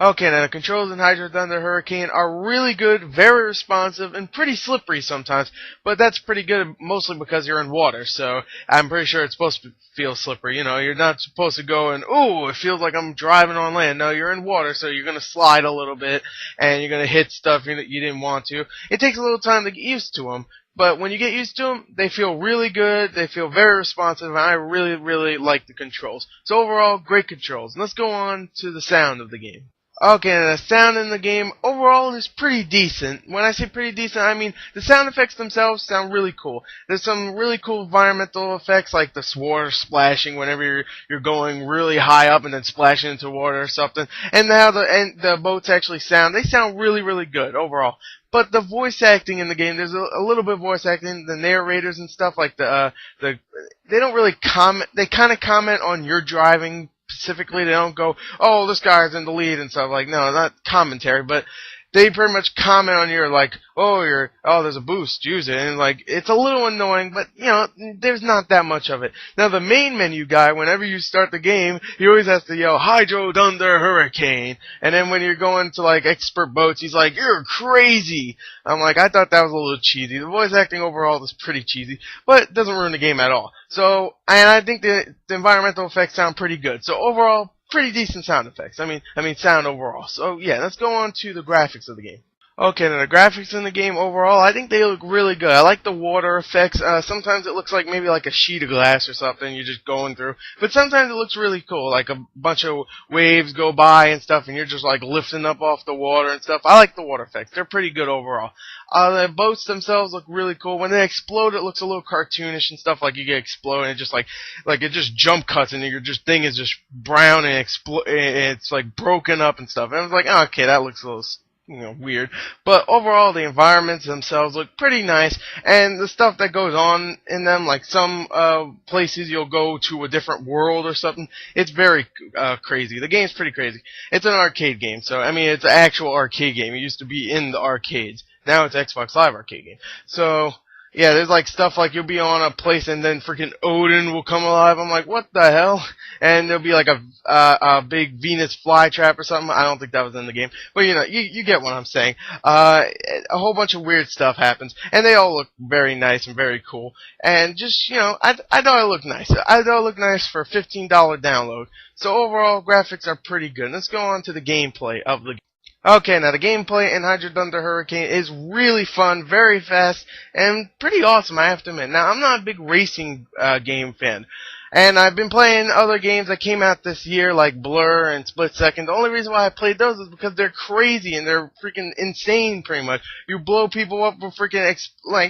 Okay, now the controls in Hydro Thunder Hurricane are really good, very responsive, and pretty slippery sometimes, but that's pretty good mostly because you're in water, so I'm pretty sure it's supposed to feel slippery. You know, you're not supposed to go and, ooh, it feels like I'm driving on land. No, you're in water, so you're going to slide a little bit, and you're going to hit stuff you didn't want to. It takes a little time to get used to them. But when you get used to them, they feel really good, they feel very responsive, and I really, really like the controls. So overall, great controls. And let's go on to the sound of the game. Okay, the sound in the game overall is pretty decent. When I say pretty decent, I mean the sound effects themselves sound really cool. There's some really cool environmental effects like the water splashing whenever you're going really high up and then splashing into water or something. And how the boats actually sound. They sound really, really good overall. But the voice acting in the game, there's a little bit of voice acting. The narrators and stuff like they don't really comment. They kind of comment on your driving. Specifically, they don't go, oh, this guy's in the lead and stuff. Like, no, not commentary, but they pretty much comment on your, like, there's a boost, use it. And, like, it's a little annoying, but, you know, there's not that much of it. Now, the main menu guy, whenever you start the game, he always has to yell, Hydro Thunder Hurricane. And then when you're going to, like, expert boats, he's like, you're crazy. I'm like, I thought that was a little cheesy. The voice acting overall is pretty cheesy, but it doesn't ruin the game at all. So, and I think the environmental effects sound pretty good. So, overall, pretty decent sound effects. I mean sound overall. So yeah, let's go on to the graphics of the game. Okay, now the graphics in the game overall, I think they look really good. I like the water effects. Sometimes it looks like maybe like a sheet of glass or something you're just going through. But sometimes it looks really cool, like a bunch of waves go by and stuff and you're just like lifting up off the water and stuff. I like the water effects. They're pretty good overall. The boats themselves look really cool. When they explode, it looks a little cartoonish and stuff, like you get exploded and it just like it just jump cuts and your thing is just brown and it's like broken up and stuff. And I was like, oh, okay, that looks a little weird. But overall, the environments themselves look pretty nice, and the stuff that goes on in them, like some places you'll go to a different world or something, it's very crazy. The game's pretty crazy. It's an arcade game, so, I mean, it's an actual arcade game. It used to be in the arcades. Now it's Xbox Live arcade game. So, yeah, there's like stuff like you'll be on a place and then freaking Odin will come alive. I'm like, what the hell? And there'll be like a big Venus flytrap or something. I don't think that was in the game, but you know, you get what I'm saying. A whole bunch of weird stuff happens, and they all look very nice and very cool. And just I thought it looked nice. I thought it looked nice for a $15 download. So overall, graphics are pretty good. Let's go on to the gameplay of the game. Okay, now the gameplay in Hydro Thunder Hurricane is really fun, very fast, and pretty awesome, I have to admit. Now, I'm not a big racing game fan, and I've been playing other games that came out this year, like Blur and Split Second. The only reason why I played those is because they're crazy and they're freaking insane, pretty much. You blow people up with freaking,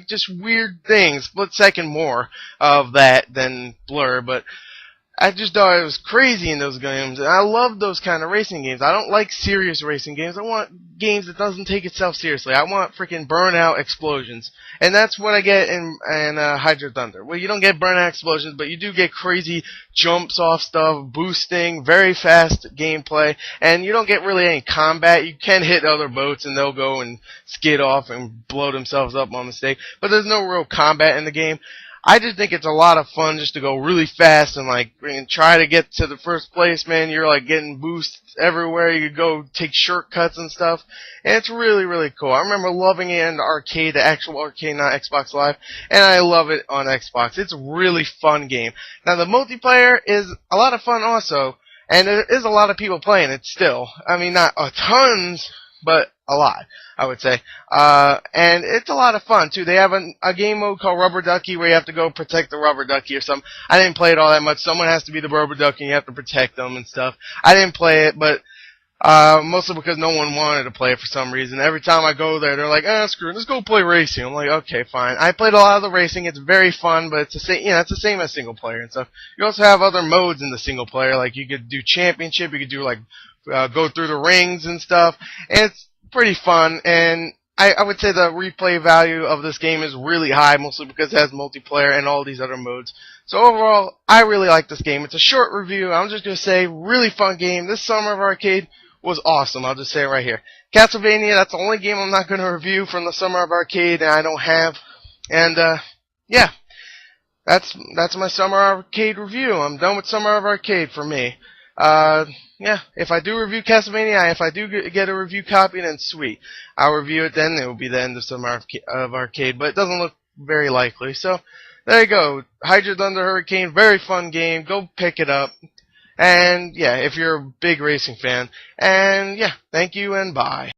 just weird things. Split Second more of that than Blur, but I just thought it was crazy in those games, and I love those kind of racing games. I don't like serious racing games. I want games that doesn't take itself seriously. I want freaking burnout explosions, and that's what I get in Hydro Thunder. Well, you don't get burnout explosions, but you do get crazy jumps off stuff, boosting, very fast gameplay, and you don't get really any combat. You can hit other boats, and they'll go and skid off and blow themselves up on mistake, but there's no real combat in the game. I just think it's a lot of fun just to go really fast and try to get to the first place, man. You're like getting boosts everywhere. You could go take shortcuts and stuff. And it's really, really cool. I remember loving it in the arcade, the actual arcade, not Xbox Live. And I love it on Xbox. It's a really fun game. Now the multiplayer is a lot of fun also. And there is a lot of people playing it still. I mean, not a tons, but a lot, I would say. And it's a lot of fun, too. They have a game mode called Rubber Ducky where you have to go protect the rubber ducky or something. I didn't play it all that much. Someone has to be the rubber ducky and you have to protect them and stuff. I didn't play it, but mostly because no one wanted to play it for some reason. Every time I go there, they're like, screw it, let's go play racing. I'm like, okay, fine. I played a lot of the racing. It's very fun, but it's it's the same as single player and stuff. You also have other modes in the single player, like you could do championship, you could do go through the rings and stuff. And it's pretty fun, and I would say the replay value of this game is really high, mostly because it has multiplayer and all these other modes. So overall, I really like this game. It's a short review. I'm just going to say, really fun game. This Summer of Arcade was awesome. I'll just say it right here. Castlevania, that's the only game I'm not going to review from the Summer of Arcade, and I don't have. And, yeah. That's my Summer Arcade review. I'm done with Summer of Arcade for me. Yeah, if I do review Castlevania, if I do get a review copy, then sweet. I'll review it then. It will be the end of Summer of Arcade, but it doesn't look very likely. So, there you go. Hydro Thunder Hurricane, very fun game. Go pick it up. And, yeah, if you're a big racing fan. And, yeah, thank you and bye.